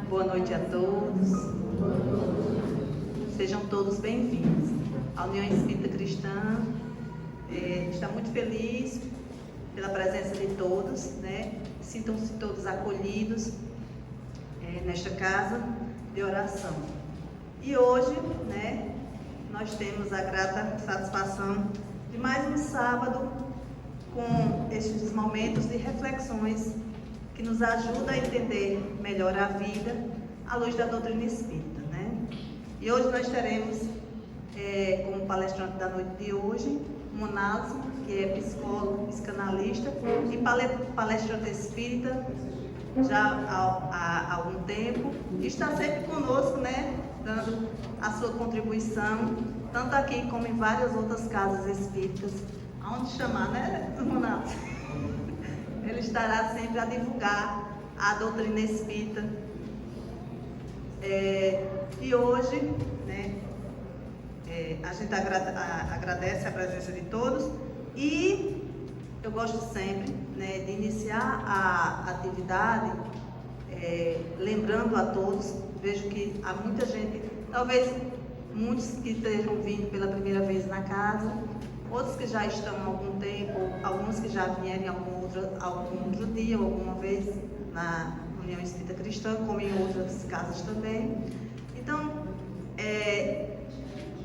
Boa noite a todos. Sejam todos bem-vindos. A União Espírita Cristã está muito feliz pela presença de todos, né? Sintam-se todos acolhidos nesta casa de oração. E hoje, né, nós temos a grata satisfação de mais um sábado com estes momentos de reflexões que nos ajuda a entender melhor a vida à luz da doutrina espírita, né? E hoje nós teremos como palestrante da noite de hoje, Monalson, que é psicólogo, psicanalista e palestrante espírita já há algum tempo, e está sempre conosco, né, dando a sua contribuição, tanto aqui como em várias outras casas espíritas, aonde chamar, né, Monalson? Ele estará sempre a divulgar a doutrina espírita. E hoje, né, a gente agradece a presença de todos e eu gosto sempre, né, de iniciar a atividade lembrando a todos. Vejo que há muita gente, talvez muitos que estejam vindo pela primeira vez na casa, outros que já estão há algum tempo, alguns que já vieram algum outro dia ou alguma vez na União Espírita Cristã, como em outras casas também. Então,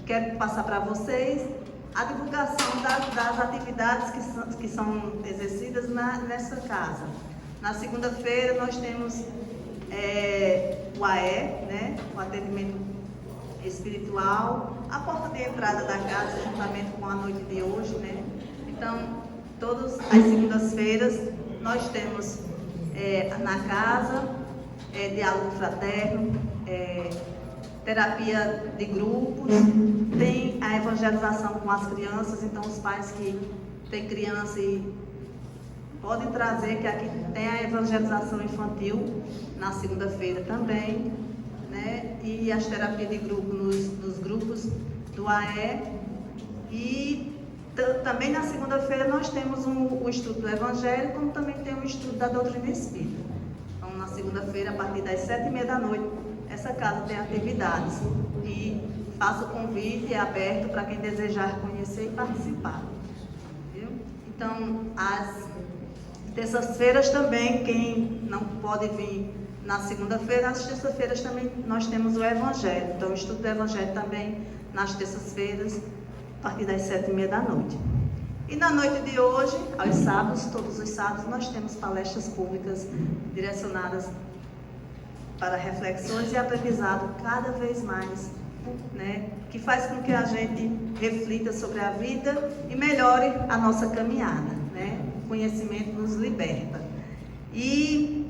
quero passar para vocês a divulgação das atividades que são exercidas nessa casa. Na segunda-feira nós temos o AE, né, o atendimento espiritual, a porta de entrada da casa, juntamente com a noite de hoje, né? Então, todas as segundas-feiras nós temos na casa diálogo fraterno, terapia de grupos, tem a evangelização com as crianças. Então os pais que têm criança e podem trazer, que aqui tem a evangelização infantil na segunda-feira também, né? E as terapias de grupo nos grupos do AE. E também na segunda-feira nós temos o estudo do Evangelho, como também tem o estudo da doutrina espírita. Então na segunda-feira, a partir das 7h30 da noite, essa casa tem atividades. E faço o convite, é aberto para quem desejar conhecer e participar. Viu? Então, às terças-feiras também, quem não pode vir na segunda-feira, nas terças-feiras também nós temos o Evangelho. Então, o estudo do Evangelho também nas terças-feiras, a partir das 7h30 da noite. E na noite de hoje, aos sábados, todos os sábados, nós temos palestras públicas direcionadas para reflexões e aprendizado cada vez mais, né, que faz com que a gente reflita sobre a vida e melhore a nossa caminhada, né? O conhecimento nos liberta. E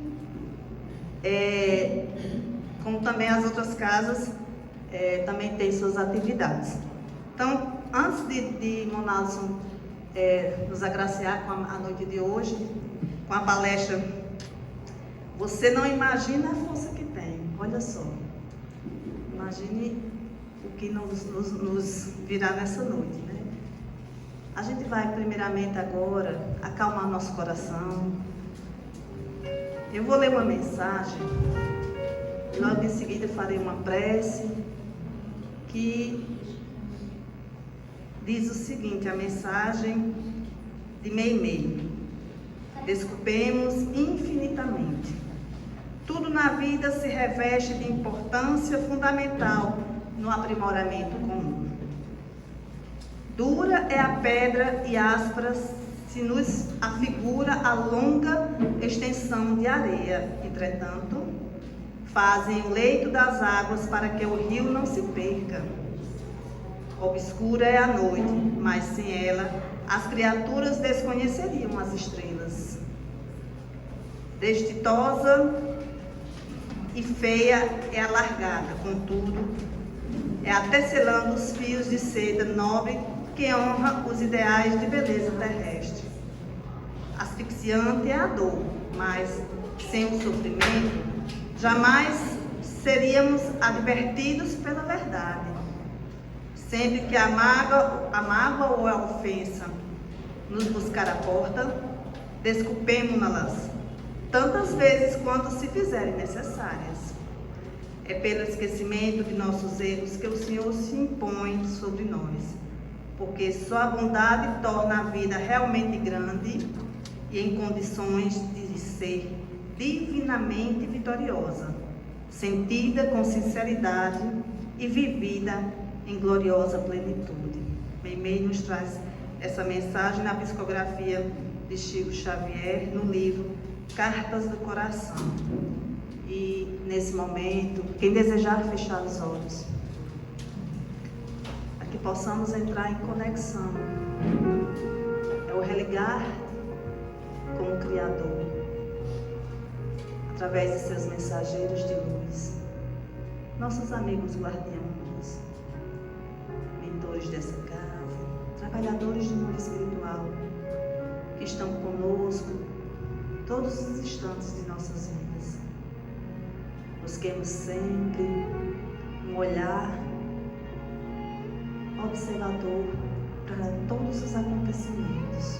como também as outras casas também têm suas atividades. Então, antes de Monalson nos agraciar com a noite de hoje, com a palestra, você não imagina a força que tem. Olha só, imagine o que nos virá nessa noite, né? A gente vai primeiramente agora acalmar nosso coração. Eu vou ler uma mensagem, logo em seguida farei uma prece que diz o seguinte, a mensagem de Meimei: desculpemos infinitamente. Tudo na vida se reveste de importância fundamental no aprimoramento comum. Dura é a pedra e áspera se nos afigura a longa extensão de areia. Entretanto, fazem o leito das águas para que o rio não se perca. Obscura é a noite, mas sem ela as criaturas desconheceriam as estrelas. Desditosa e feia é a largada, contudo, é a tecelando os fios de seda nobre que honra os ideais de beleza terrestre. Asfixiante é a dor, mas sem o sofrimento, jamais seríamos advertidos pela verdade. Sempre que a mágoa ou a ofensa nos buscar a porta, desculpemo-nas tantas vezes quanto se fizerem necessárias. É pelo esquecimento de nossos erros que o Senhor se impõe sobre nós, porque só a bondade torna a vida realmente grande e em condições de ser divinamente vitoriosa, sentida com sinceridade e vivida em gloriosa plenitude. Meimei nos traz essa mensagem na psicografia de Chico Xavier, no livro Cartas do Coração. E nesse momento, quem desejar fechar os olhos, para que possamos entrar em conexão, é o religar com o Criador, através de seus mensageiros de luz, nossos amigos guardiões, mentores dessa casa, trabalhadores do mundo espiritual, que estão conosco todos os instantes de nossas vidas. Busquemos sempre um olhar observador para todos os acontecimentos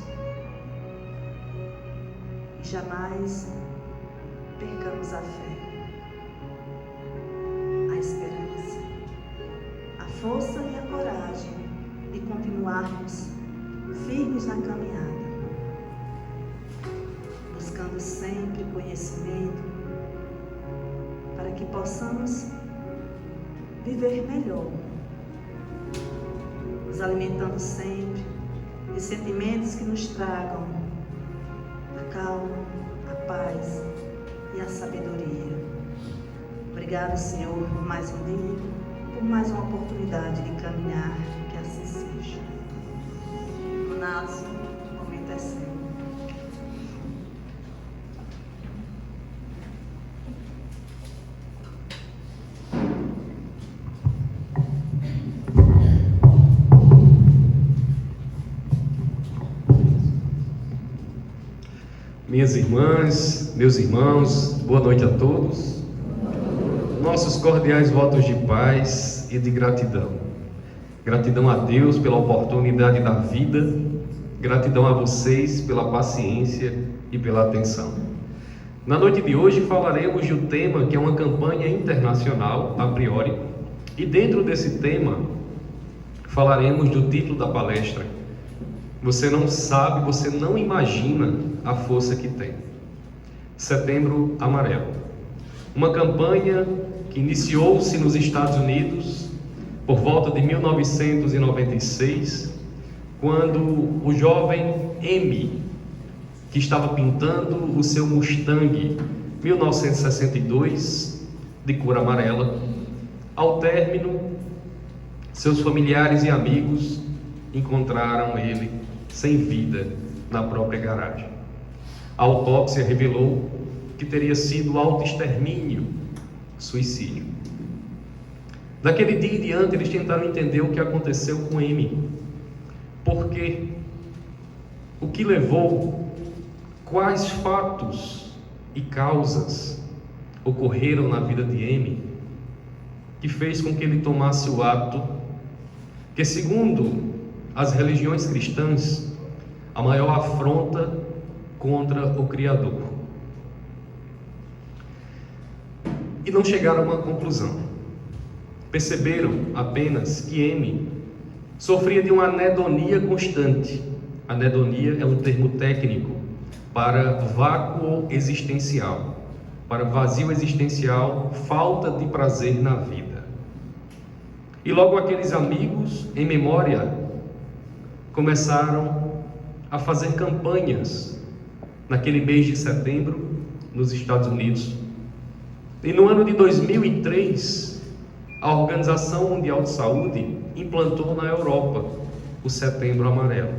e jamais percamos a fé, a esperança, a força e a coragem de continuarmos firmes na caminhada, buscando sempre conhecimento para que possamos viver melhor, nos alimentando sempre de sentimentos que nos tragam a calma, a paz e a sabedoria. Obrigado, Senhor, por mais um dia, por mais uma oportunidade de caminhar, que assim seja. Donados, o momento é seu. Minhas irmãs, meus irmãos, boa noite a todos. Nossos cordiais votos de paz e de gratidão. Gratidão a Deus pela oportunidade da vida, gratidão a vocês pela paciência e pela atenção. Na noite de hoje falaremos de um tema que é uma campanha internacional, a priori, e dentro desse tema falaremos do título da palestra. Você não sabe, você não imagina a força que tem. Setembro Amarelo. Uma campanha que iniciou-se nos Estados Unidos por volta de 1996, quando o jovem M, que estava pintando o seu Mustang 1962 de cor amarela, ao término, seus familiares e amigos encontraram ele sem vida na própria garagem. A autópsia revelou que teria sido autoextermínio, suicídio. Daquele dia em diante, eles tentaram entender o que aconteceu com M. Por quê? O que levou? Quais fatos e causas ocorreram na vida de M que fez com que ele tomasse o ato que, segundo as religiões cristãs, a maior afronta contra o Criador. E não chegaram a uma conclusão. Perceberam apenas que M sofria de uma anedonia constante. Anedonia é um termo técnico para vácuo existencial, para vazio existencial, falta de prazer na vida. E logo aqueles amigos, em memória, começaram a fazer campanhas naquele mês de setembro nos Estados Unidos. E no ano de 2003, a Organização Mundial de Saúde implantou na Europa o Setembro Amarelo.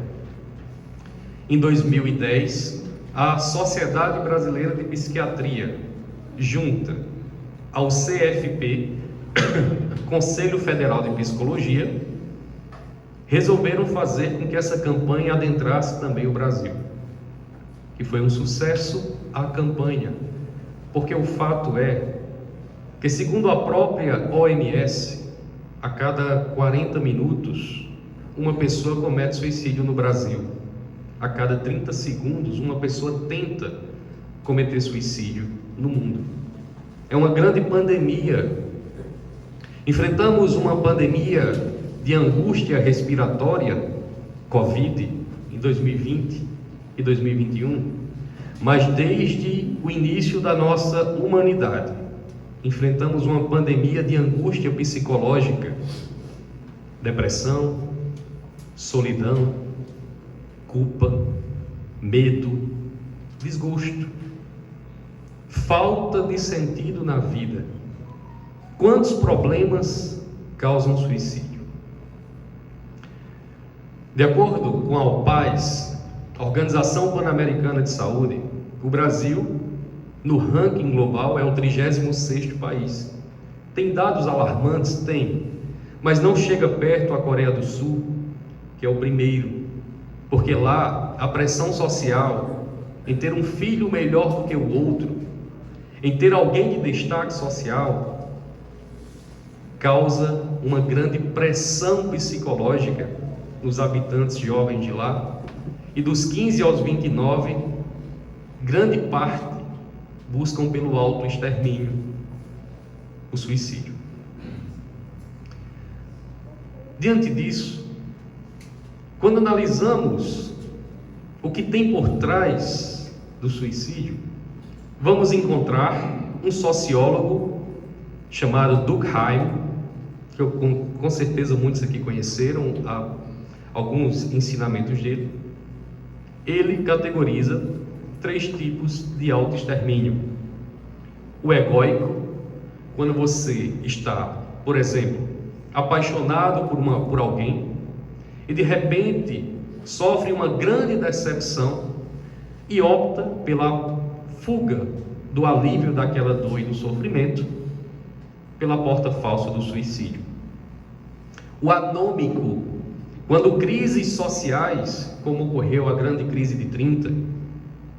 Em 2010, a Sociedade Brasileira de Psiquiatria, junta ao CFP, Conselho Federal de Psicologia, resolveram fazer com que essa campanha adentrasse também o Brasil. Que foi um sucesso a campanha, porque o fato é que, segundo a própria OMS, a cada 40 minutos, uma pessoa comete suicídio no Brasil. A cada 30 segundos, uma pessoa tenta cometer suicídio no mundo. É uma grande pandemia Enfrentamos uma pandemia de angústia respiratória, Covid, em 2020 e 2021, mas desde o início da nossa humanidade, enfrentamos uma pandemia de angústia psicológica, depressão, solidão, culpa, medo, desgosto, falta de sentido na vida. Quantos problemas causam suicídio? De acordo com a OPAS, a Organização Pan-Americana de Saúde, o Brasil, no ranking global, é o 36º país. Tem dados alarmantes? Tem, mas não chega perto a Coreia do Sul, que é o primeiro, porque lá a pressão social em ter um filho melhor do que o outro, em ter alguém de destaque social, causa uma grande pressão psicológica nos habitantes jovens de lá, e dos 15 aos 29, grande parte buscam pelo autoextermínio, o suicídio. Diante disso, quando analisamos o que tem por trás do suicídio, vamos encontrar um sociólogo chamado Durkheim, que com certeza muitos aqui conheceram alguns ensinamentos dele. Ele categoriza 3 tipos de autoextermínio. O egóico, quando você está, por exemplo, apaixonado por alguém e de repente sofre uma grande decepção e opta pela fuga do alívio daquela dor e do sofrimento pela porta falsa do suicídio. O anômico, quando crises sociais, como ocorreu a grande crise de 30,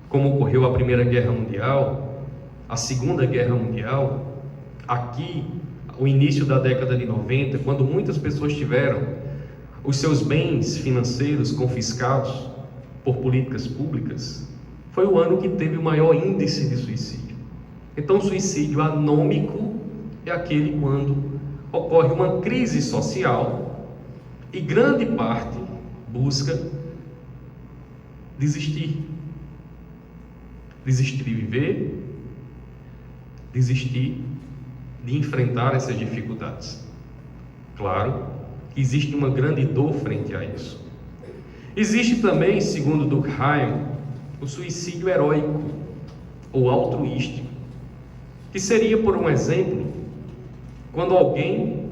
como ocorreu a Primeira Guerra Mundial, a Segunda Guerra Mundial, aqui, o início da década de 90, quando muitas pessoas tiveram os seus bens financeiros confiscados por políticas públicas, foi o ano que teve o maior índice de suicídio. Então, o suicídio anômico é aquele quando ocorre uma crise social e grande parte busca desistir de viver, desistir de enfrentar essas dificuldades. Claro que existe uma grande dor frente a isso. Existe também, segundo Durkheim, o suicídio heróico ou altruístico, que seria, por um exemplo, quando alguém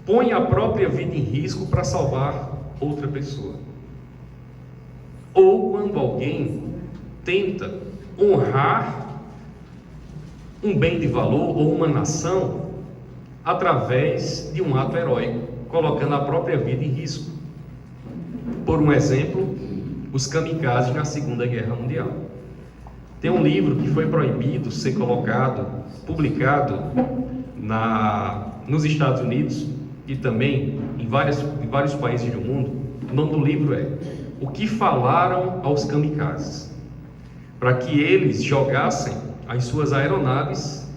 põe a própria vida em risco para salvar outra pessoa, ou quando alguém tenta honrar um bem de valor ou uma nação através de um ato heróico, colocando a própria vida em risco. Por um exemplo, os kamikazes na Segunda Guerra Mundial. Tem um livro que foi proibido ser publicado nos Estados Unidos e também em vários países do mundo. O nome do livro é O que Falaram aos Kamikazes, para que eles jogassem as suas aeronaves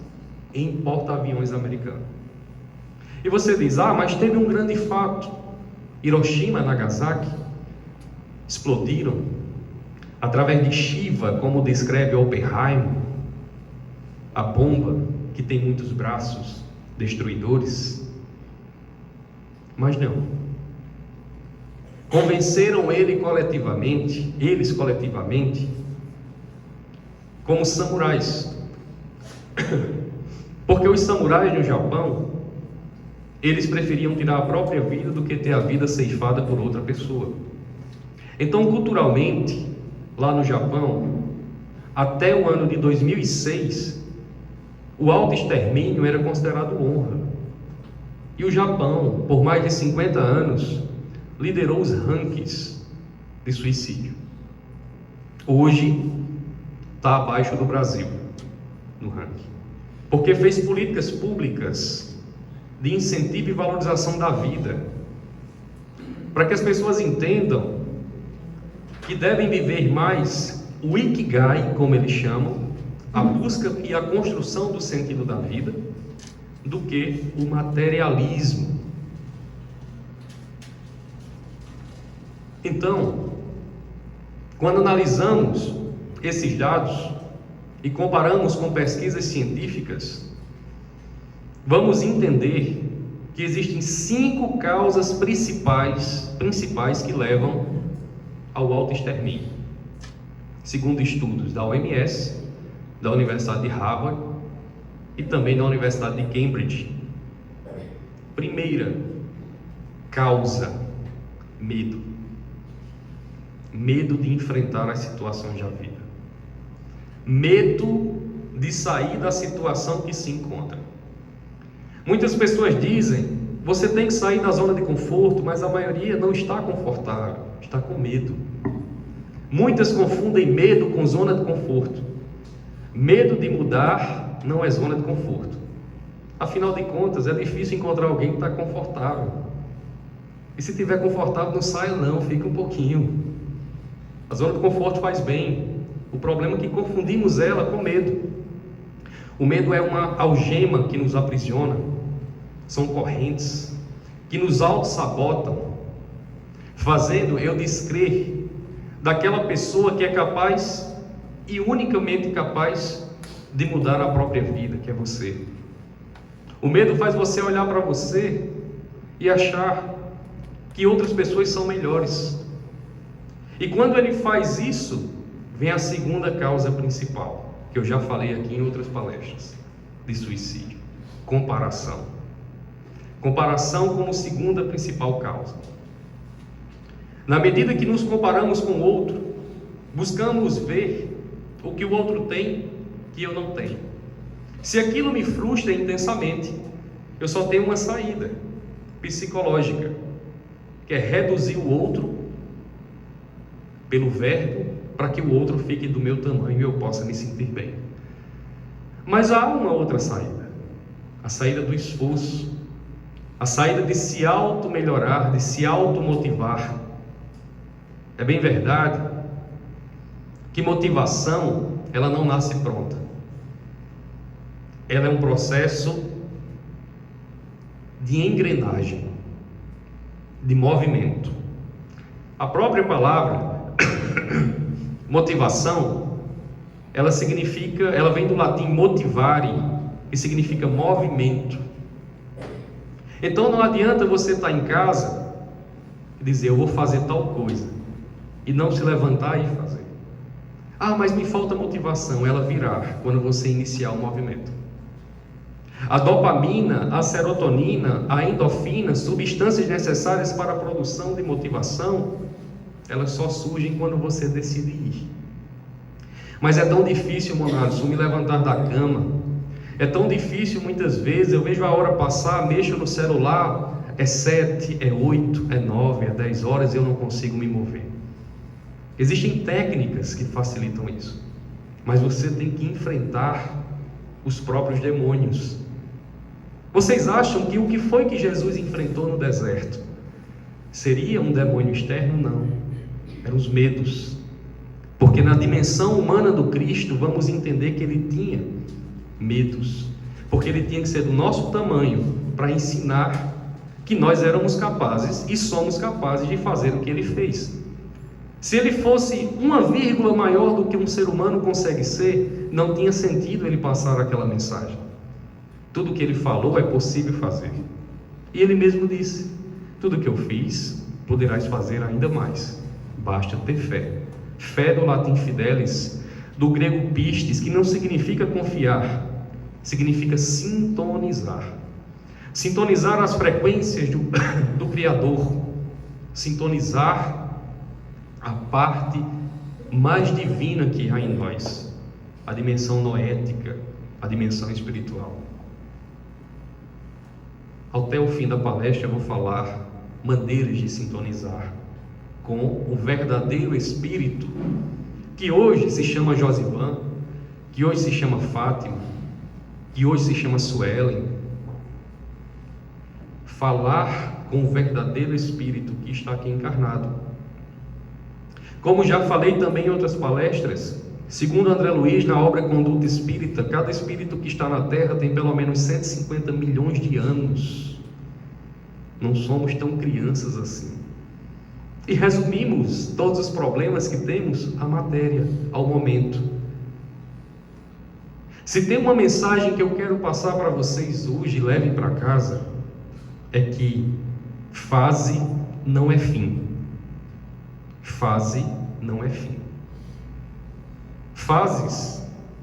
em porta-aviões americanos. E você diz, mas teve um grande fato, Hiroshima e Nagasaki explodiram através de Shiva, como descreve Oppenheimer, a bomba que tem muitos braços destruidores. Mas não. Convenceram eles coletivamente, como samurais. Porque os samurais no Japão, eles preferiam tirar a própria vida do que ter a vida ceifada por outra pessoa. Então, culturalmente, lá no Japão, até o ano de 2006, o autoextermínio era considerado honra. E o Japão, por mais de 50 anos, liderou os rankings de suicídio. Hoje, está abaixo do Brasil no ranking, porque fez políticas públicas de incentivo e valorização da vida, para que as pessoas entendam que devem viver mais o Ikigai, como eles chamam, a busca e a construção do sentido da vida, do que o materialismo. Então, quando analisamos esses dados e comparamos com pesquisas científicas, vamos entender que existem 5 causas principais que levam ao autoextermínio, segundo estudos da OMS, da Universidade de Harvard e também da Universidade de Cambridge. Primeira causa: medo. Medo de enfrentar as situações da vida. Medo de sair da situação que se encontra. Muitas pessoas dizem: você tem que sair da zona de conforto, mas a maioria não está confortável, está com medo. Muitas confundem medo com zona de conforto. Medo de mudar não é zona de conforto. Afinal de contas, é difícil encontrar alguém que está confortável. E se estiver confortável, não saia não, fica um pouquinho. A zona de conforto faz bem. O problema é que confundimos ela com medo. O medo é uma algema que nos aprisiona. São correntes que nos auto-sabotam, fazendo eu descrer daquela pessoa que é capaz e unicamente capaz de mudar a própria vida, que é você. O medo faz você olhar para você e achar que outras pessoas são melhores. E quando ele faz isso, vem a segunda causa principal, que eu já falei aqui em outras palestras, de suicídio: comparação. Comparação como segunda principal causa. Na medida que nos comparamos com o outro, buscamos ver o que o outro tem que eu não tenho. Se aquilo me frustra intensamente, eu só tenho uma saída psicológica, que é reduzir o outro pelo verbo, para que o outro fique do meu tamanho e eu possa me sentir bem. Mas há uma outra saída, a saída do esforço, a saída de se auto-melhorar, de se auto-motivar. É bem verdade que motivação, ela não nasce pronta. Ela é um processo de engrenagem, de movimento. A própria palavra motivação, ela vem do latim motivare, que significa movimento. Então não adianta você estar em casa e dizer: eu vou fazer tal coisa, e não se levantar e fazer. Ah, mas me falta motivação. Ela virá quando você iniciar o movimento. A dopamina, a serotonina, a endorfina, substâncias necessárias para a produção de motivação, elas só surgem quando você decide ir. Mas é tão difícil, Monarzo, me levantar da cama. É tão difícil, muitas vezes, eu vejo a hora passar, mexo no celular, é 7, é 8, é 9, é 10 horas e eu não consigo me mover. Existem técnicas que facilitam isso, mas você tem que enfrentar os próprios demônios. Vocês acham que o que foi que Jesus enfrentou no deserto seria um demônio externo? Não, eram os medos. Porque na dimensão humana do Cristo, vamos entender que ele tinha medos, porque ele tinha que ser do nosso tamanho para ensinar que nós éramos capazes e somos capazes de fazer o que ele fez. Se ele fosse uma vírgula maior do que um ser humano consegue ser, não tinha sentido ele passar aquela mensagem. Tudo que ele falou é possível fazer. E ele mesmo disse: tudo que eu fiz, poderás fazer ainda mais. Basta ter fé. Fé do latim fidelis, do grego pistes, que não significa confiar, significa sintonizar. Sintonizar as frequências do Criador. Sintonizar a parte mais divina que há em nós, a dimensão noética, a dimensão espiritual. Até o fim da palestra eu vou falar maneiras de sintonizar com o verdadeiro Espírito, que hoje se chama Josivan, que hoje se chama Fátima, que hoje se chama Suelen. Falar com o verdadeiro Espírito que está aqui encarnado. Como já falei também em outras palestras, Segundo André Luiz, na obra Conduta Espírita, cada espírito que está na Terra tem pelo menos 150 milhões de anos. Não somos tão crianças assim. E resumimos todos os problemas que temos à matéria, ao momento. Se tem uma mensagem que eu quero passar para vocês hoje e levem para casa, é que fase não é fim. Fase não é fim. Fases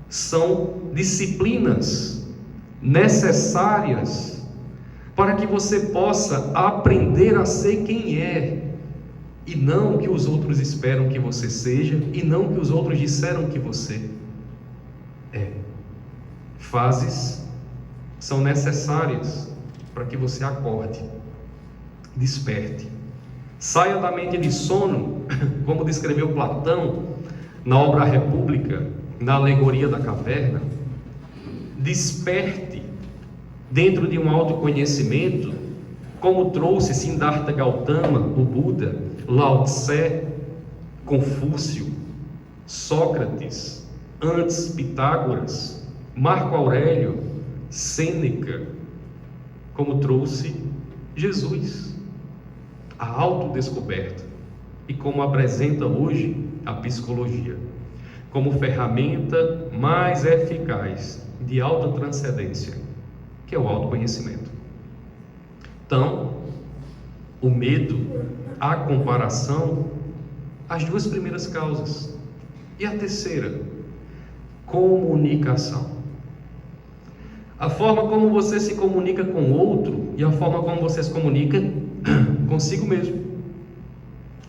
são disciplinas necessárias para que você possa aprender a ser quem é, e não o que os outros esperam que você seja, e não o que os outros disseram que você é. Fases são necessárias para que você acorde, desperte, saia da mente de sono, como descreveu Platão na obra República, na alegoria da caverna. Desperte dentro de um autoconhecimento, como trouxe Siddhartha Gautama, o Buda, Lao Tse, Confúcio, Sócrates, antes Pitágoras, Marco Aurélio, Sêneca, como trouxe Jesus, a autodescoberta, e como apresenta hoje a psicologia, como ferramenta mais eficaz de autotranscendência, que é o autoconhecimento. Então, o medo, a comparação, as duas primeiras causas. E a terceira, comunicação. A forma como você se comunica com o outro e a forma como você se comunica consigo mesmo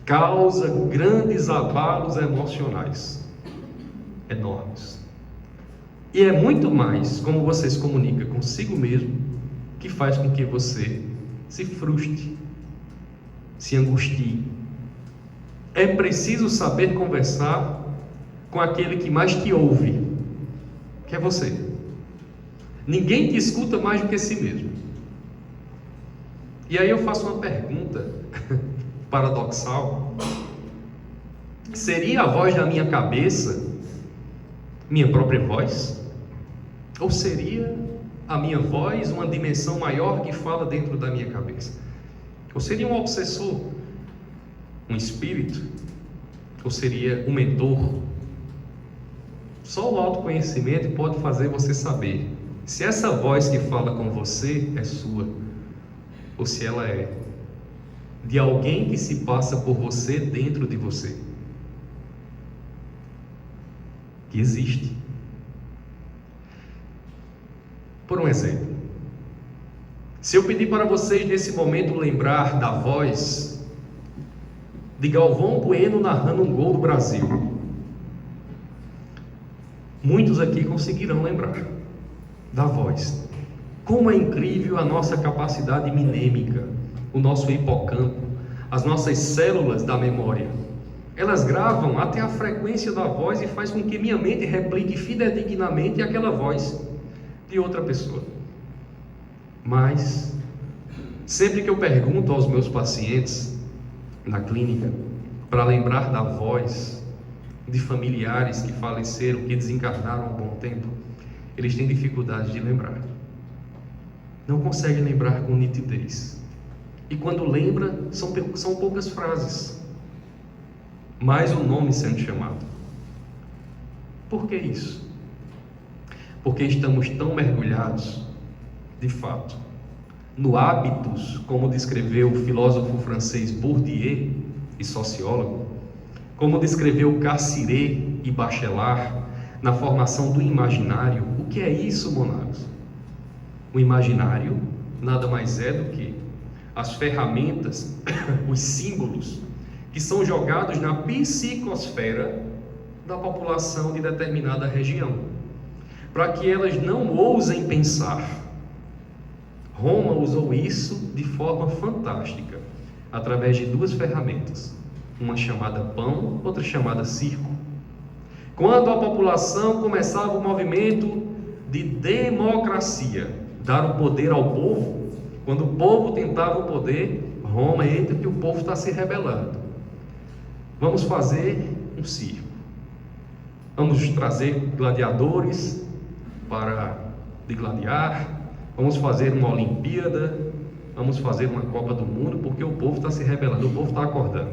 causa grandes abalos emocionais, enormes. E é muito mais como você se comunica consigo mesmo que faz com que você se frustre, se angustie. É preciso saber conversar com aquele que mais te ouve, que é você. Ninguém te escuta mais do que si mesmo. E aí eu faço uma pergunta paradoxal: seria a voz da minha cabeça minha própria voz? Ou seria a minha voz uma dimensão maior que fala dentro da minha cabeça? Ou seria um obsessor, um espírito? Ou seria um mentor? Só o autoconhecimento pode fazer você saber se essa voz que fala com você é sua, ou se ela é de alguém que se passa por você dentro de você, que existe. Por um exemplo, se eu pedir para vocês nesse momento lembrar da voz de Galvão Bueno narrando um gol do Brasil, muitos aqui conseguirão lembrar da voz. Como é incrível a nossa capacidade minêmica, o nosso hipocampo, as nossas células da memória. Elas gravam até a frequência da voz e faz com que minha mente replique fidedignamente aquela voz de outra pessoa. Mas sempre que eu pergunto aos meus pacientes na clínica para lembrar da voz de familiares que faleceram, que desencarnaram há um bom tempo, eles têm dificuldade de lembrar. Não conseguem lembrar com nitidez. E quando lembra, são poucas frases, mais o nome sendo chamado. Por que isso? Porque estamos tão mergulhados, de fato, no hábitos, como descreveu o filósofo francês Bourdieu e sociólogo, como descreveu Cassirer e Bachelard na formação do imaginário. O que é isso, monados? O imaginário nada mais é do que as ferramentas, os símbolos que são jogados na psicosfera da população de determinada região, para que elas não ousem pensar. Roma usou isso de forma fantástica, através de duas ferramentas, uma chamada pão, outra chamada circo. Quando a população começava o movimento de democracia, dar o poder ao povo, quando o povo tentava o poder, Roma entra que o povo está se rebelando. Vamos fazer um circo. Vamos trazer gladiadores de gladiar, vamos fazer uma Olimpíada, vamos fazer uma Copa do Mundo, porque o povo está se rebelando, o povo está acordando.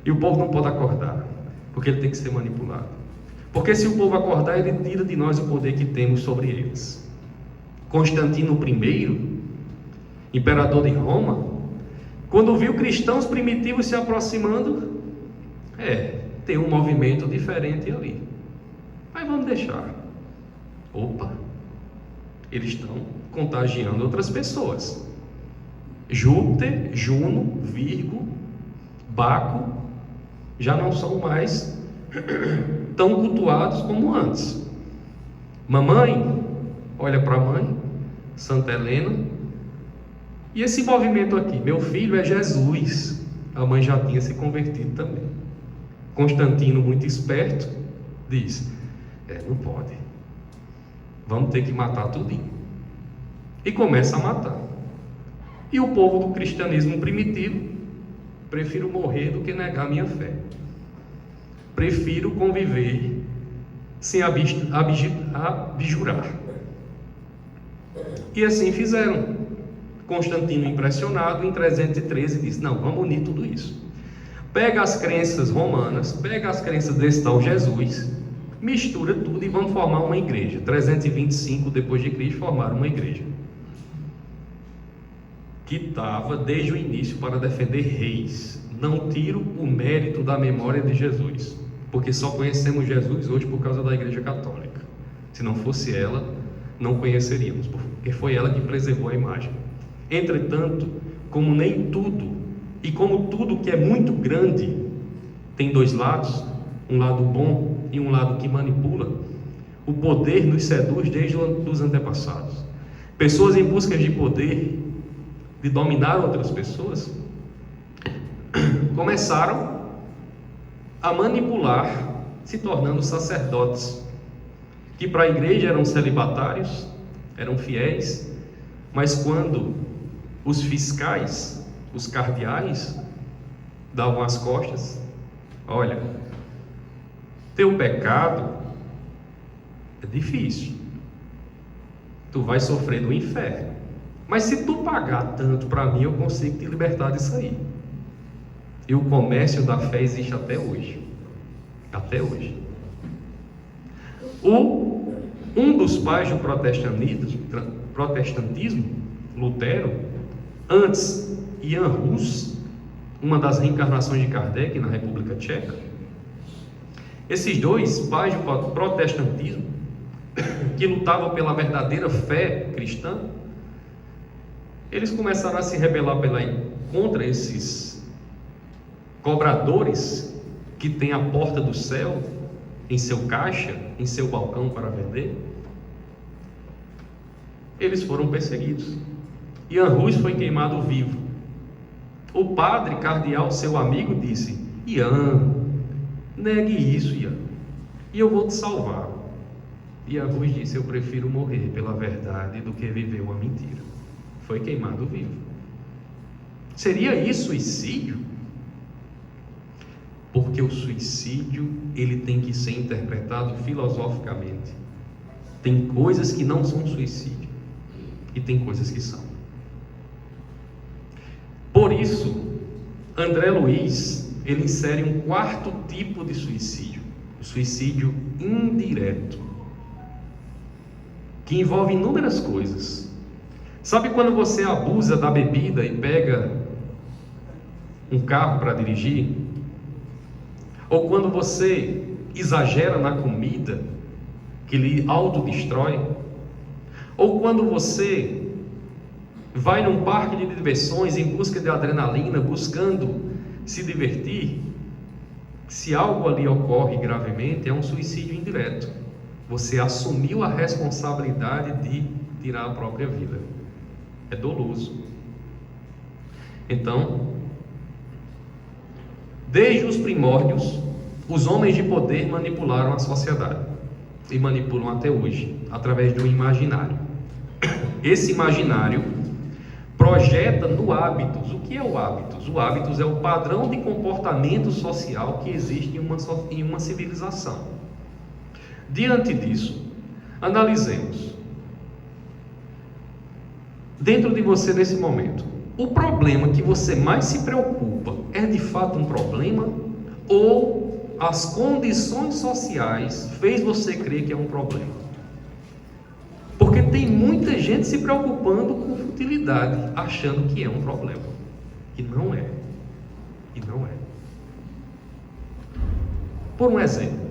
E o povo não pode acordar, porque ele tem que ser manipulado. Porque se o povo acordar, ele tira de nós o poder que temos sobre eles. Constantino I, imperador de Roma, quando viu cristãos primitivos se aproximando, tem um movimento diferente ali. Mas vamos deixar. Opa, eles estão contagiando outras pessoas. Júpiter, Juno, Virgo, Baco já não são mais tão cultuados como antes. Mamãe, olha para a mãe, Santa Helena. E esse movimento aqui, meu filho é Jesus. A mãe já tinha se convertido também. Constantino, muito esperto, diz: não pode, vamos ter que matar tudinho. E começa a matar. E o povo do cristianismo primitivo: prefiro morrer do que negar minha fé, prefiro conviver sem abjurar. E assim fizeram. Constantino, impressionado, em 313 disse: não, vamos unir tudo isso. Pega as crenças romanas, pega as crenças desse tal Jesus, mistura tudo e vamos formar uma igreja. 325 depois de Cristo formaram uma igreja que estava desde o início para defender reis. Não tiro o mérito da memória de Jesus, porque só conhecemos Jesus hoje por causa da Igreja Católica. Se não fosse ela, não conheceríamos, porque foi ela que preservou a imagem. Entretanto, como nem tudo, e como tudo que é muito grande tem dois lados, um lado bom e um lado que manipula, o poder nos seduz desde os antepassados. Pessoas em busca de poder, de dominar outras pessoas, começaram a manipular, se tornando sacerdotes, que para a igreja eram celibatários, eram fiéis, mas quando os fiscais, os cardeais, davam as costas: olha, teu pecado é difícil, tu vai sofrer no inferno, mas se tu pagar tanto para mim, eu consigo te libertar disso aí. E o comércio da fé existe até hoje. Até hoje. Um dos pais do protestantismo, Lutero, antes Jan Hus, uma das reencarnações de Kardec na República Tcheca, esses dois pais do protestantismo, que lutavam pela verdadeira fé cristã, eles começaram a se rebelar contra esses cobradores que têm a porta do céu em seu caixa, em seu balcão para vender. Eles foram perseguidos. Jan Hus foi queimado vivo. O padre cardeal, seu amigo, disse: Ian, negue isso, Ian, e eu vou te salvar. Jan Hus disse: eu prefiro morrer pela verdade do que viver uma mentira. Foi queimado vivo. Seria isso suicídio? Porque o suicídio, ele tem que ser interpretado filosoficamente. Tem coisas que não são suicídio e tem coisas que são. Por isso, André Luiz, ele insere um quarto tipo de suicídio, o suicídio indireto, que envolve inúmeras coisas. Sabe quando você abusa da bebida e pega um carro para dirigir? Ou quando você exagera na comida, que lhe autodestrói? Ou quando você vai num parque de diversões em busca de adrenalina, buscando se divertir? Se algo ali ocorre gravemente, é um suicídio indireto. Você assumiu a responsabilidade de tirar a própria vida. É doloso. Então, desde os primórdios, os homens de poder manipularam a sociedade e manipulam até hoje, através de um imaginário. Esse imaginário projeta no hábitos. O que é o hábitos? O hábitos é o padrão de comportamento social que existe em uma civilização. Diante disso, analisemos. Dentro de você nesse momento, o problema que você mais se preocupa é de fato um problema ou as condições sociais fez você crer que é um problema? Porque tem muita gente se preocupando com futilidade, achando que é um problema. E não é. E não é. Por um exemplo,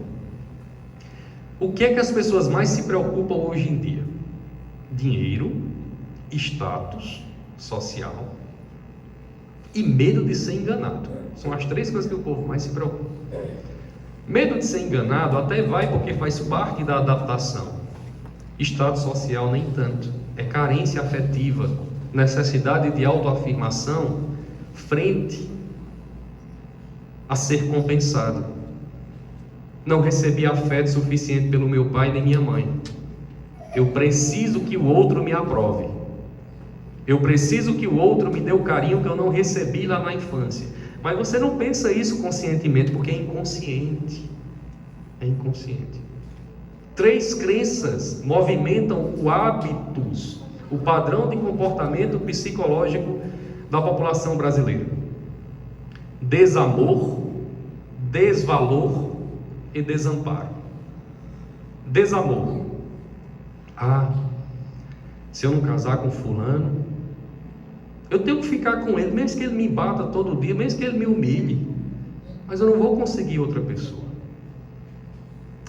o que é que as pessoas mais se preocupam hoje em dia? Dinheiro, status social e medo de ser enganado. São as três coisas que o povo mais se preocupa. Medo de ser enganado até vai porque faz parte da adaptação. Status social nem tanto. É carência afetiva, necessidade de autoafirmação frente a ser compensado. Não recebi afeto suficiente pelo meu pai nem minha mãe. Eu preciso que o outro me aprove. Eu preciso que o outro me dê o carinho que eu não recebi lá na infância. Mas você não pensa isso conscientemente, porque é inconsciente. É inconsciente. Três crenças movimentam o hábitos, o padrão de comportamento psicológico da população brasileira: desamor, desvalor e desamparo. Desamor. Se eu não casar com fulano, eu tenho que ficar com ele, mesmo que ele me bata todo dia, mesmo que ele me humilhe, mas eu não vou conseguir outra pessoa.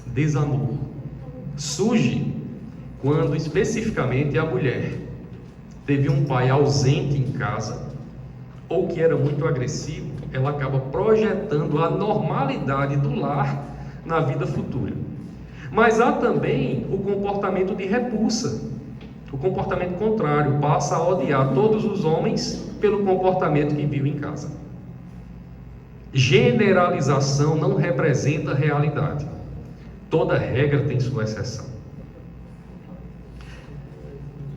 Desamor surge quando especificamente a mulher teve um pai ausente em casa ou que era muito agressivo. Ela acaba projetando a normalidade do lar na vida futura. Mas há também o comportamento de repulsa, o comportamento contrário, passa a odiar todos os homens pelo comportamento que viu em casa. Generalização não representa realidade. Toda regra tem sua exceção.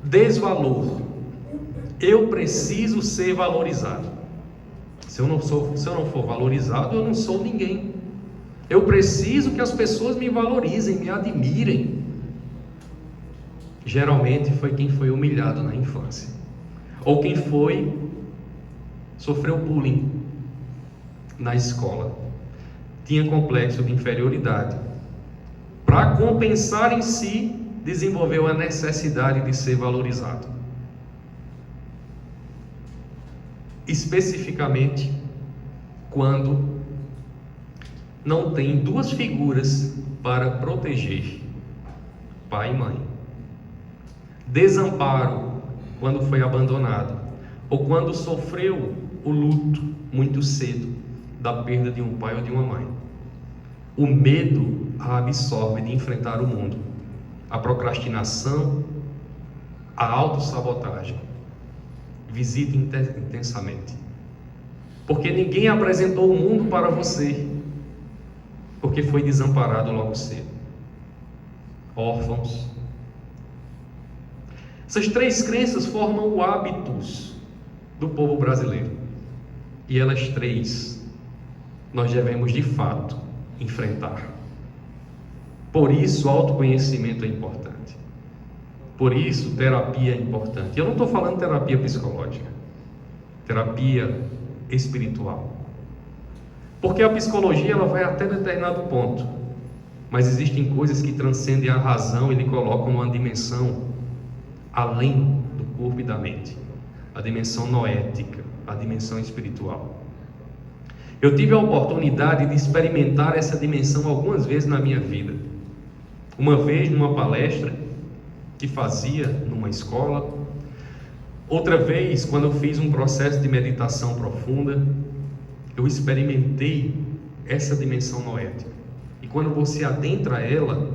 Desvalor. Eu preciso ser valorizado. Se eu não for valorizado, eu não sou ninguém. Eu preciso que as pessoas me valorizem, me admirem. Geralmente foi quem foi humilhado na infância, ou quem sofreu bullying na escola, tinha complexo de inferioridade. Para compensar em si, desenvolveu a necessidade de ser valorizado. Especificamente quando não tem duas figuras para proteger, pai e mãe. Desamparo, quando foi abandonado, ou quando sofreu o luto muito cedo da perda de um pai ou de uma mãe. O medo a absorve de enfrentar o mundo. A procrastinação, a autossabotagem. Visite intensamente. Porque ninguém apresentou o mundo para você, porque foi desamparado logo cedo. Órfãos. Essas três crenças formam o hábitos do povo brasileiro. E elas três nós devemos de fato enfrentar. Por isso, autoconhecimento é importante. Por isso, terapia é importante. Eu não estou falando terapia psicológica, terapia espiritual. Porque a psicologia ela vai até determinado ponto, mas existem coisas que transcendem a razão e lhe colocam numa dimensão além do corpo e da mente, a dimensão noética, a dimensão espiritual. Eu tive a oportunidade de experimentar essa dimensão algumas vezes na minha vida. Uma vez numa palestra que fazia numa escola, outra vez quando eu fiz um processo de meditação profunda, eu experimentei essa dimensão noética. E quando você adentra ela,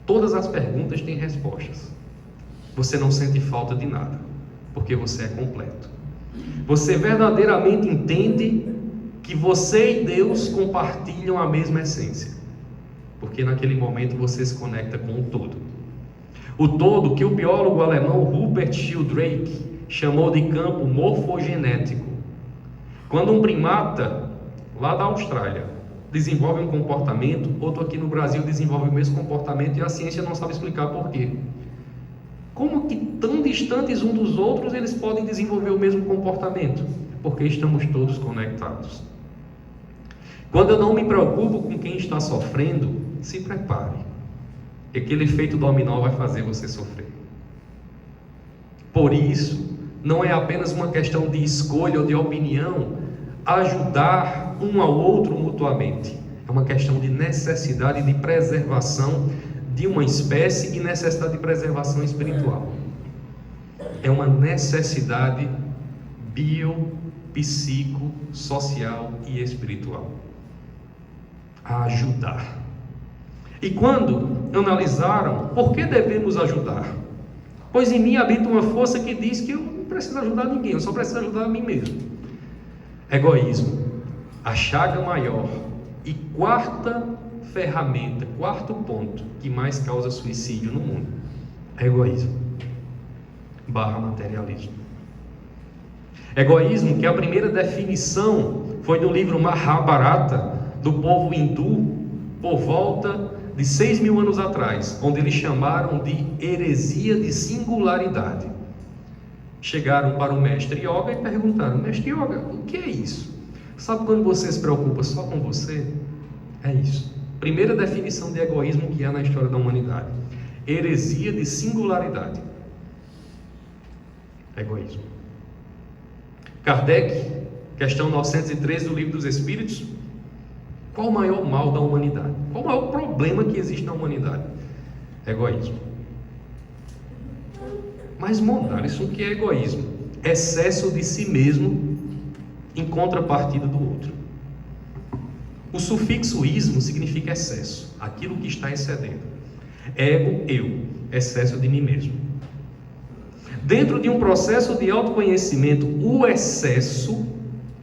todas as perguntas têm respostas. Você não sente falta de nada, porque você é completo. Você verdadeiramente entende que você e Deus compartilham a mesma essência, porque naquele momento você se conecta com o todo. O todo que o biólogo alemão Rupert Sheldrake chamou de campo morfogenético. Quando um primata lá da Austrália desenvolve um comportamento, outro aqui no Brasil desenvolve o mesmo comportamento e a ciência não sabe explicar por quê. Como que tão distantes um dos outros eles podem desenvolver o mesmo comportamento? Porque estamos todos conectados. Quando eu não me preocupo com quem está sofrendo, se prepare. Aquele efeito dominó vai fazer você sofrer. Por isso, não é apenas uma questão de escolha ou de opinião ajudar um ao outro mutuamente. É uma questão de necessidade de preservação de uma espécie e necessidade de preservação espiritual. É uma necessidade bio, psico, social e espiritual. A ajudar. E quando analisaram por que devemos ajudar? Pois em mim habita uma força que diz que eu não preciso ajudar ninguém, eu só preciso ajudar a mim mesmo. Egoísmo, a chaga maior e quarta ferramenta, quarto ponto que mais causa suicídio no mundo. Egoísmo / materialismo. Egoísmo, que a primeira definição foi do livro Mahabharata, do povo hindu, por volta de 6.000 anos atrás, onde eles chamaram de heresia de singularidade. Chegaram para o mestre Yoga e perguntaram: mestre Yoga, o que é isso? Sabe quando você se preocupa só com você? É isso. Primeira definição de egoísmo que há na história da humanidade: heresia de singularidade. Egoísmo. Kardec, questão 903 do Livro dos Espíritos: qual o maior mal da humanidade? Qual o maior problema que existe na humanidade? Egoísmo. Mas, Mondar, isso que é egoísmo? Excesso de si mesmo em contrapartida do outro. O sufixo ismo significa excesso, aquilo que está excedendo. Ego, eu, excesso de mim mesmo. Dentro de um processo de autoconhecimento, o excesso,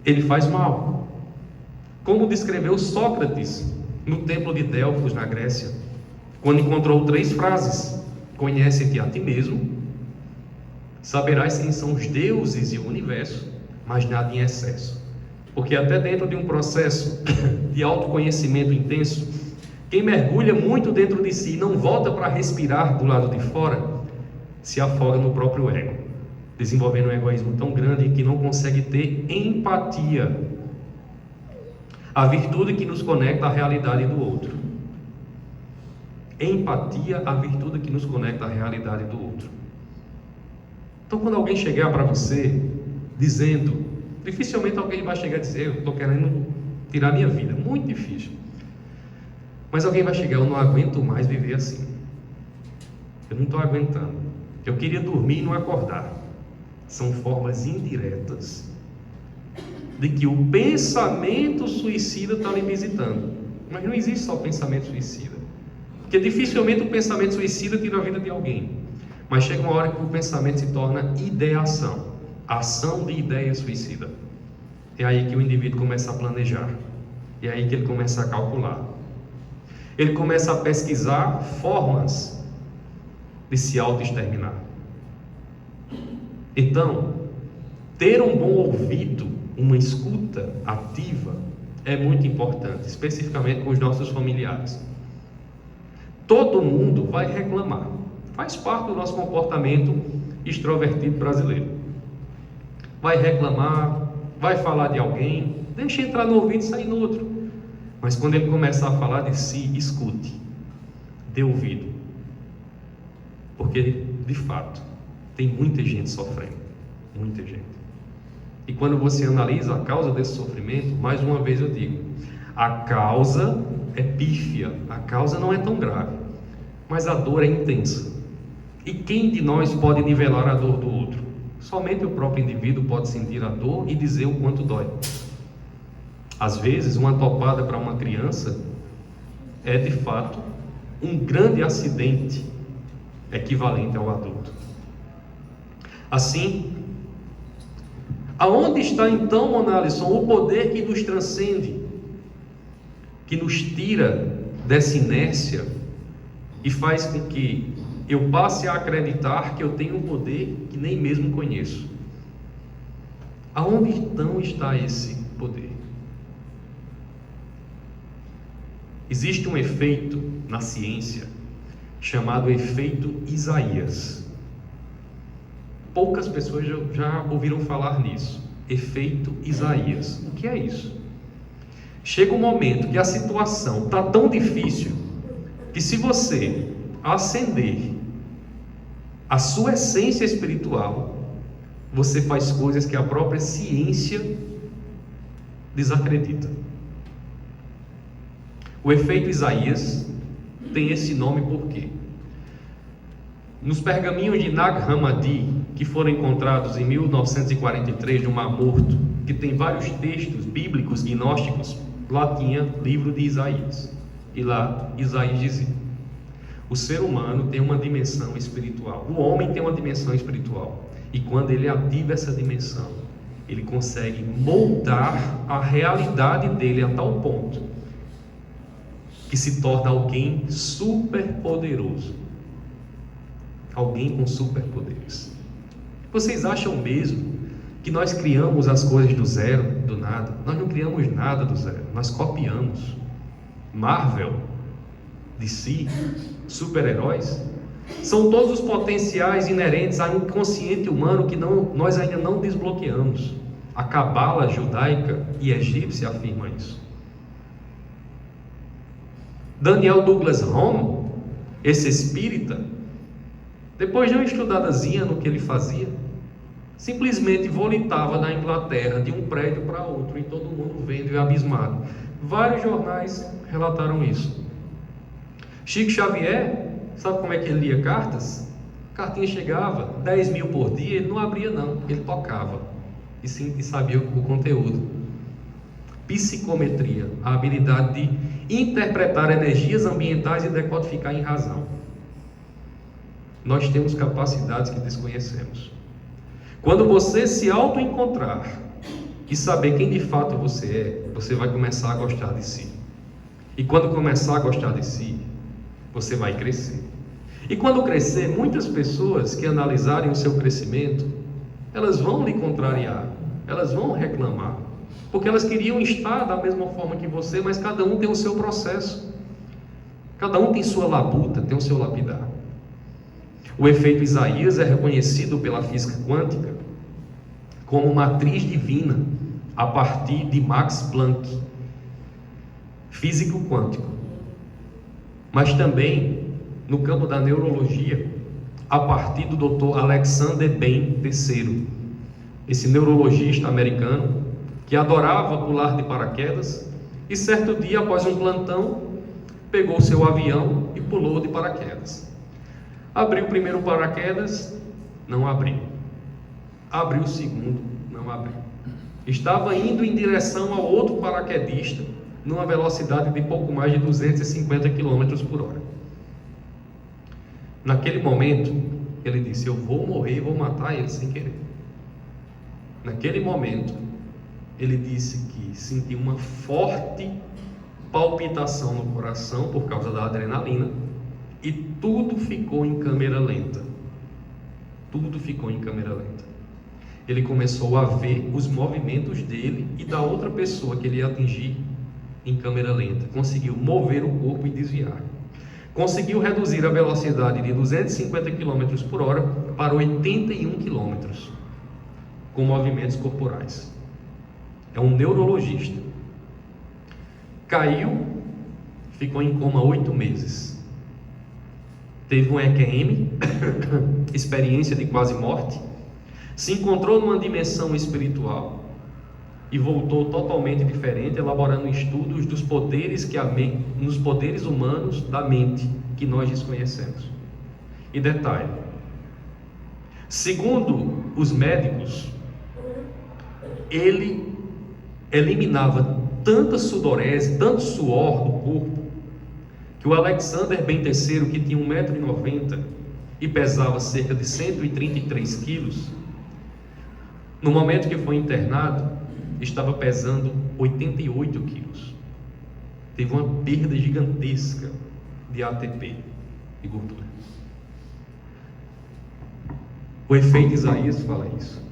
ele faz mal. Como descreveu Sócrates no templo de Delfos, na Grécia, quando encontrou 3 frases: conhece-te a ti mesmo, saberás quem são os deuses e o universo, mas nada em excesso. Porque até dentro de um processo de autoconhecimento intenso, quem mergulha muito dentro de si e não volta para respirar do lado de fora, se afoga no próprio ego, desenvolvendo um egoísmo tão grande que não consegue ter empatia, a virtude que nos conecta à realidade do outro. Empatia, a virtude que nos conecta à realidade do outro. Então, quando alguém chegar para você dizendo, dificilmente alguém vai chegar a dizer: eu estou querendo tirar minha vida, muito difícil. Mas alguém vai chegar: eu não aguento mais viver assim, eu não estou aguentando, eu queria dormir e não acordar. São formas indiretas de que o pensamento suicida está lhe visitando. Mas não existe só o pensamento suicida, porque dificilmente o pensamento suicida tira a vida de alguém. Mas chega uma hora que o pensamento se torna ideação, ação de ideia suicida. É aí que o indivíduo começa a planejar, é aí que ele começa a calcular, ele começa a pesquisar formas de se auto-exterminar. Então, ter um bom ouvido, uma escuta ativa, é muito importante, especificamente com os nossos familiares. Todo mundo vai reclamar, faz parte do nosso comportamento extrovertido brasileiro. Vai reclamar, vai falar de alguém, deixa entrar no ouvido e sair no outro. Mas quando ele começar a falar de si, escute, dê ouvido, porque de fato tem muita gente sofrendo, muita gente. E quando você analisa a causa desse sofrimento, mais uma vez eu digo, a causa é pífia, a causa não é tão grave, mas a dor é intensa. E quem de nós pode nivelar a dor do outro? Somente o próprio indivíduo pode sentir a dor e dizer o quanto dói. Às vezes, uma topada para uma criança é de fato um grande acidente equivalente ao adulto. Assim, aonde está então, Monalisson, o poder que nos transcende, que nos tira dessa inércia e faz com que eu passe a acreditar que eu tenho um poder que nem mesmo conheço? Aonde então está esse poder? Existe um efeito na ciência chamado efeito Isaías. Poucas pessoas já ouviram falar nisso. Efeito Isaías. O que é isso? Chega um momento que a situação está tão difícil que, se você acender a sua essência espiritual, você faz coisas que a própria ciência desacredita. O efeito Isaías tem esse nome por quê? Nos pergaminhos de Nag Hammadi, que foram encontrados em 1943 no Mar Morto, que tem vários textos bíblicos gnósticos, lá tinha livro de Isaías. E lá Isaías dizia: o ser humano tem uma dimensão espiritual, o homem tem uma dimensão espiritual, e quando ele ativa essa dimensão, ele consegue moldar a realidade dele a tal ponto que se torna alguém super poderoso, alguém com superpoderes. Vocês acham mesmo que nós criamos as coisas do zero, do nada? Nós não criamos nada do zero, nós copiamos. Marvel, DC, super-heróis, são todos os potenciais inerentes ao inconsciente humano que nós ainda não desbloqueamos. A cabala judaica e egípcia afirma isso. Daniel Douglas Home, esse espírita, depois de uma estudadazinha no que ele fazia, simplesmente volitava da Inglaterra de um prédio para outro, e todo mundo vendo e abismado. Vários jornais relataram isso. Chico Xavier, sabe como é que ele lia cartas? A cartinha chegava, 10 mil por dia, ele não abria não, ele tocava e sabia o conteúdo. Psicometria, a habilidade de interpretar energias ambientais e decodificar em razão. Nós temos capacidades que desconhecemos. Quando você se auto-encontrar e saber quem de fato você é, você vai começar a gostar de si. E quando começar a gostar de si, você vai crescer. E quando crescer, muitas pessoas que analisarem o seu crescimento, elas vão lhe contrariar, elas vão reclamar, porque elas queriam estar da mesma forma que você, mas cada um tem o seu processo, cada um tem sua labuta, tem o seu lapidar. O efeito Isaías é reconhecido pela física quântica como matriz divina a partir de Max Planck, físico quântico, mas também no campo da neurologia a partir do Dr. Alexander Bain III, esse neurologista americano que adorava pular de paraquedas e certo dia, após um plantão, pegou seu avião e pulou de paraquedas. Abriu o primeiro paraquedas, não abriu. Abriu o segundo, não abriu. Estava indo em direção ao outro paraquedista, numa velocidade de pouco mais de 250 km por hora. Naquele momento, ele disse: eu vou morrer e vou matar ele sem querer. Naquele momento, ele disse que sentiu uma forte palpitação no coração por causa da adrenalina, e tudo ficou em câmera lenta. Tudo ficou em câmera lenta. Ele começou a ver os movimentos dele e da outra pessoa que ele ia atingir em câmera lenta. Conseguiu mover o corpo e desviar. Conseguiu reduzir a velocidade de 250 km por hora para 81 km, com movimentos corporais. É um neurologista. Caiu, ficou em coma 8 meses. Teve um EQM, experiência de quase morte. Se encontrou numa dimensão espiritual e voltou totalmente diferente, elaborando estudos dos poderes nos poderes humanos da mente que nós desconhecemos. E detalhe: segundo os médicos, ele eliminava tanta sudorese, tanto suor do corpo, que o Alexander Bain III, que tinha 1,90 m e pesava cerca de 133 quilos, no momento que foi internado, estava pesando 88 quilos. Teve uma perda gigantesca de ATP, de gordura. O efeito Isaías fala isso,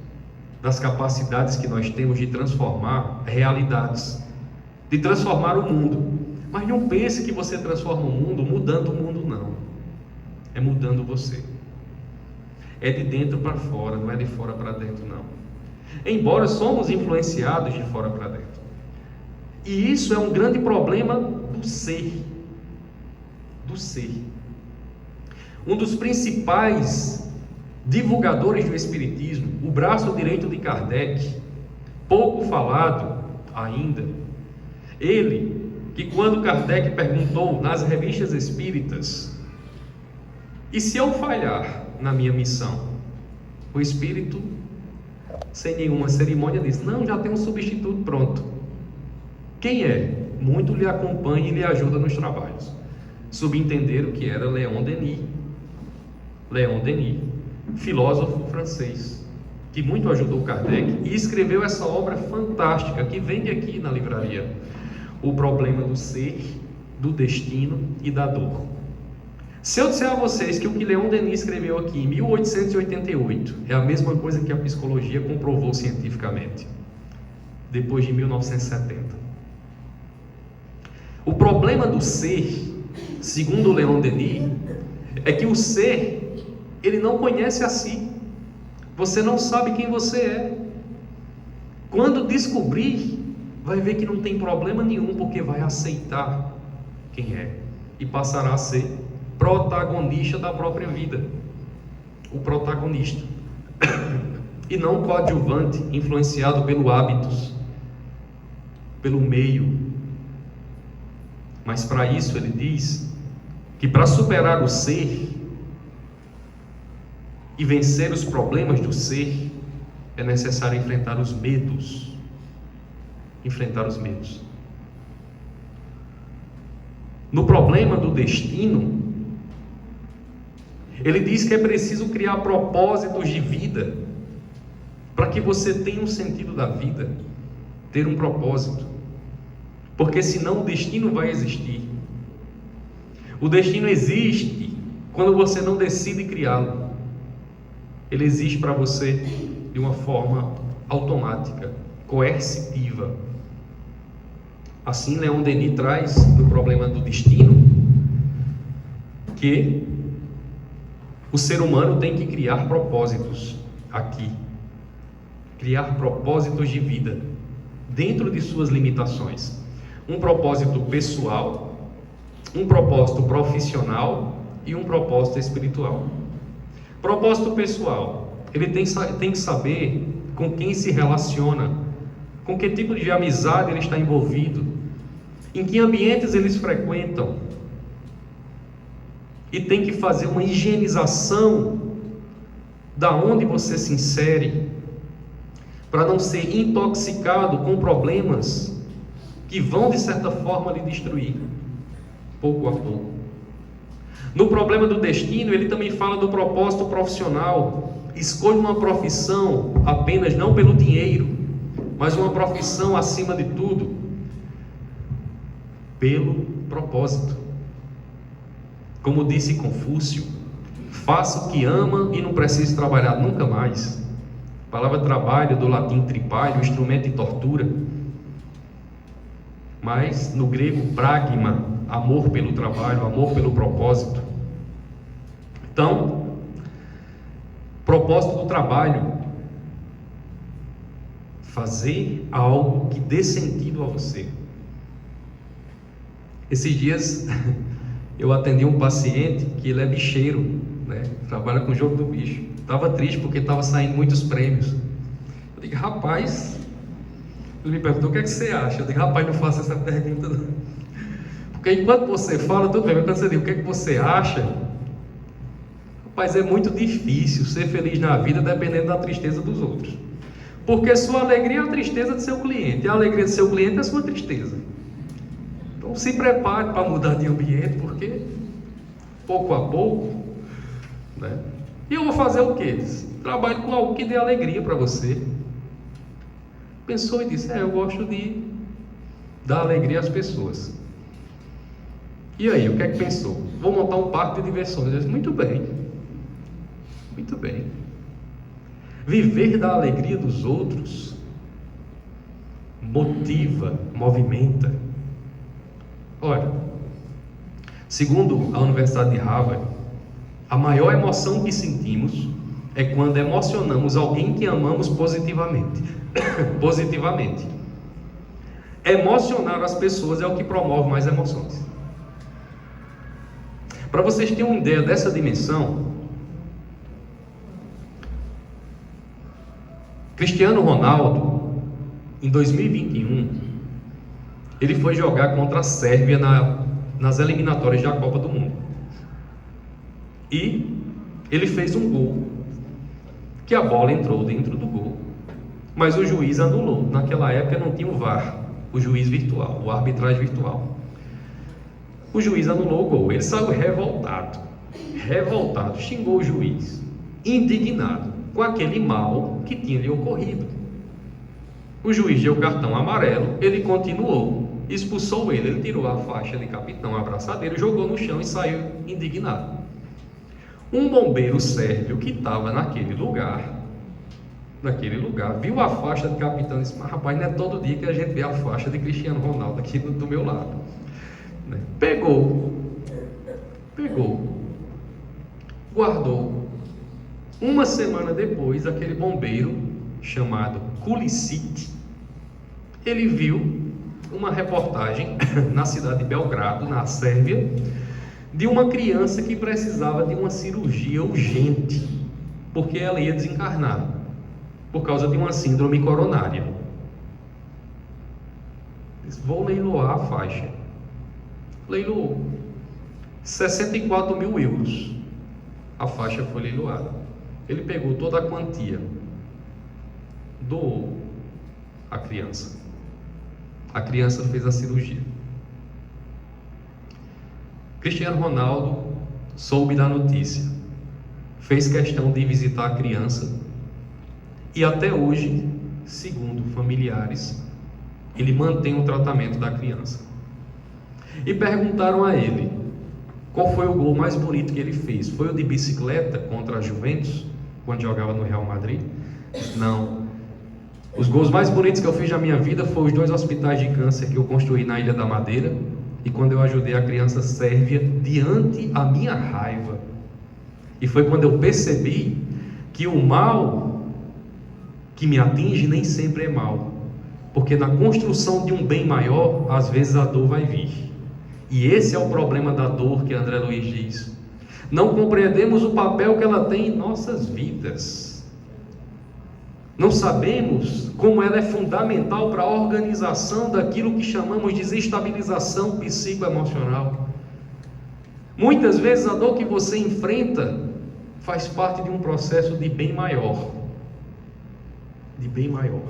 das capacidades que nós temos de transformar realidades, de transformar o mundo. Mas não pense que você transforma o mundo mudando o mundo, não. É mudando você. É de dentro para fora, não é de fora para dentro, não. Embora somos influenciados de fora para dentro. E isso é um grande problema do ser. Do ser. Um dos principais divulgadores do Espiritismo, o braço direito de Kardec, pouco falado ainda, ele, que quando Kardec perguntou nas revistas espíritas, e se eu falhar na minha missão? O espírito, sem nenhuma cerimônia, disse: não, já tem um substituto pronto. Quem é? Muito lhe acompanha e lhe ajuda nos trabalhos. Subentenderam que era Leon Denis. Leon Denis, filósofo francês, que muito ajudou Kardec e escreveu essa obra fantástica que vende aqui na livraria: O Problema do Ser, do Destino e da Dor. Se eu disser a vocês que o que Leon Denis escreveu aqui em 1888 é a mesma coisa que a psicologia comprovou cientificamente depois de 1970. O problema do ser, segundo Leon Denis, é que o ser, ele não conhece a si. Você não sabe quem você é. Quando descobrir, vai ver que não tem problema nenhum, porque vai aceitar quem é e passará a ser protagonista da própria vida. O protagonista e não coadjuvante, influenciado pelo hábitos, pelo meio. Mas para isso ele diz que para superar o ser e vencer os problemas do ser, é necessário enfrentar os medos. Enfrentar os medos. No problema do destino, ele diz que é preciso criar propósitos de vida, para que você tenha um sentido da vida, ter um propósito, porque senão o destino vai existir. O destino existe quando você não decide criá-lo. Ele existe para você de uma forma automática, coercitiva. Assim, Leon Denis traz no problema do destino que o ser humano tem que criar propósitos aqui, criar propósitos de vida dentro de suas limitações. Um propósito pessoal, um propósito profissional e um propósito espiritual. Propósito pessoal, ele tem que saber com quem se relaciona, com que tipo de amizade ele está envolvido, em que ambientes eles frequentam, e tem que fazer uma higienização da onde você se insere, para não ser intoxicado com problemas que vão de certa forma lhe destruir, pouco a pouco. No problema do destino, ele também fala do propósito profissional. Escolha uma profissão apenas não pelo dinheiro, mas uma profissão acima de tudo pelo propósito. Como disse Confúcio, faça o que ama e não precise trabalhar nunca mais. A palavra trabalho, do latim tripalho, instrumento de tortura, mas no grego pragma, amor pelo trabalho, amor pelo propósito. Então, propósito do trabalho: fazer algo que dê sentido a você. Esses dias eu atendi um paciente que ele é bicheiro, né? Trabalha com o jogo do bicho. Estava triste porque estava saindo muitos prêmios. Eu digo: rapaz, ele me perguntou: o que é que você acha? Eu digo: rapaz, não faça essa pergunta não. Porque enquanto você fala, tudo bem, mas quando você diz o que é que você acha, rapaz, é muito difícil ser feliz na vida dependendo da tristeza dos outros. Porque sua alegria é a tristeza do seu cliente, e a alegria do seu cliente é a sua tristeza. Então se prepare para mudar de ambiente, porque pouco a pouco, né? E eu vou fazer o quê? Trabalho com algo que dê alegria para você. Pensou e disse: eu gosto de dar alegria às pessoas. E aí, o que é que pensou? Vou montar um parque de diversões. Eu disse: muito bem, muito bem. Viver da alegria dos outros motiva, movimenta. Olha, segundo a Universidade de Harvard, a maior emoção que sentimos é quando emocionamos alguém que amamos positivamente. Positivamente. Emocionar as pessoas é o que promove mais emoções. Para vocês terem uma ideia dessa dimensão, Cristiano Ronaldo, em 2021, ele foi jogar contra a Sérvia nas eliminatórias da Copa do Mundo. E ele fez um gol, que a bola entrou dentro do gol, mas o juiz anulou. Naquela época não tinha o VAR, o juiz virtual, o arbitragem virtual. O juiz anulou o gol. Ele saiu revoltado, xingou o juiz, indignado com aquele mal que tinha lhe ocorrido. O juiz deu o cartão amarelo, ele continuou, expulsou ele tirou a faixa de capitão, a abraçadeira, jogou no chão e saiu indignado. Um bombeiro sérvio que estava naquele lugar, viu a faixa de capitão e disse: mas rapaz, não é todo dia que a gente vê a faixa de Cristiano Ronaldo aqui do meu lado. Pegou, guardou. Uma semana depois, aquele bombeiro chamado Kulicic, ele viu uma reportagem na cidade de Belgrado, na Sérvia, de uma criança que precisava de uma cirurgia urgente, porque ela ia desencarnar por causa de uma síndrome coronária. Disse: vou leiloar a faixa. Leiloou 64 mil euros. A faixa foi leiloada. Ele pegou toda a quantia, doou à criança. A criança fez a cirurgia. Cristiano Ronaldo soube da notícia, fez questão de visitar a criança e até hoje, segundo familiares, ele mantém o tratamento da criança. E perguntaram a ele qual foi o gol mais bonito que ele fez. Foi o de bicicleta contra a Juventus, quando jogava no Real Madrid? Não. Os gols mais bonitos que eu fiz na minha vida foram os 2 hospitais de câncer que eu construí na Ilha da Madeira e quando eu ajudei a criança sérvia diante a minha raiva. E foi quando eu percebi que o mal que me atinge nem sempre é mal, porque na construção de um bem maior, às vezes a dor vai vir. E esse é o problema da dor que André Luiz diz. Não compreendemos o papel que ela tem em nossas vidas. Não sabemos como ela é fundamental para a organização daquilo que chamamos de desestabilização psicoemocional. Muitas vezes a dor que você enfrenta faz parte de um processo de bem maior. De bem maior.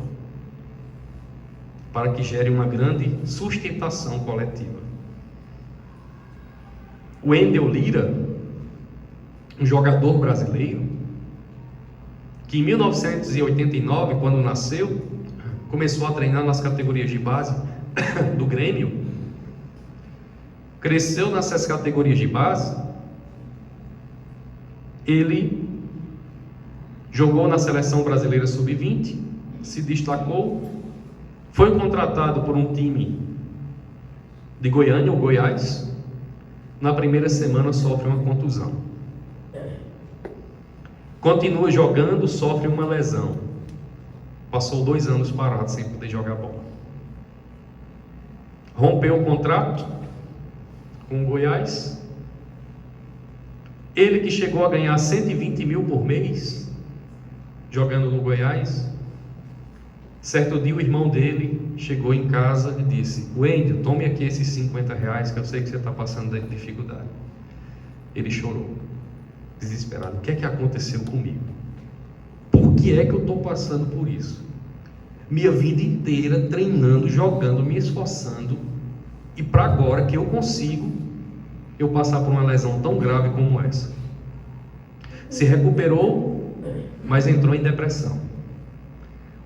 Para que gere uma grande sustentação coletiva. O Wendel Lira, um jogador brasileiro, que em 1989, quando nasceu, começou a treinar nas categorias de base do Grêmio, cresceu nessas categorias de base, ele jogou na seleção brasileira sub-20, se destacou, foi contratado por um time de Goiânia, o Goiás. Na primeira semana sofre uma contusão. Continua jogando, sofre uma lesão. Passou 2 anos parado sem poder jogar bola. Rompeu o contrato com o Goiás. Ele que chegou a ganhar 120 mil por mês jogando no Goiás. Certo dia o irmão dele chegou em casa e disse: Wendel, tome aqui esses 50 reais que eu sei que você está passando dificuldade. Ele chorou, desesperado. O que é que aconteceu comigo? Por que é que eu estou passando por isso? Minha vida inteira treinando, jogando, me esforçando, e para agora que eu consigo, eu passar por uma lesão tão grave como essa. Se recuperou, mas entrou em depressão.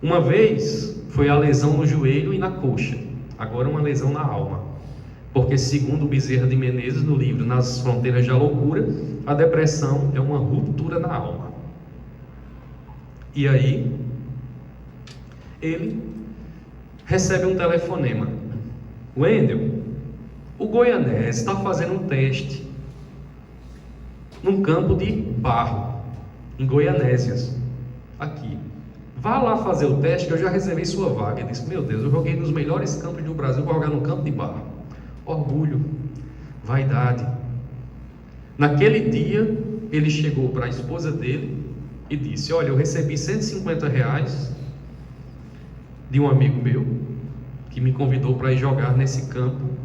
Uma vez foi a lesão no joelho e na coxa, agora uma lesão na alma. Porque segundo Bezerra de Menezes, no livro Nas Fronteiras da Loucura, a depressão é uma ruptura na alma. E aí, ele recebe um telefonema: Wendel, O Goianese está fazendo um teste num campo de barro, em Goianésias, aqui. Vá lá fazer o teste que eu já reservei sua vaga. Ele disse: meu Deus, eu joguei nos melhores campos do Brasil para jogar no campo de barro. Orgulho, vaidade. Naquele dia, ele chegou para a esposa dele e disse: olha, eu recebi R$150 de um amigo meu, que me convidou para ir jogar nesse campo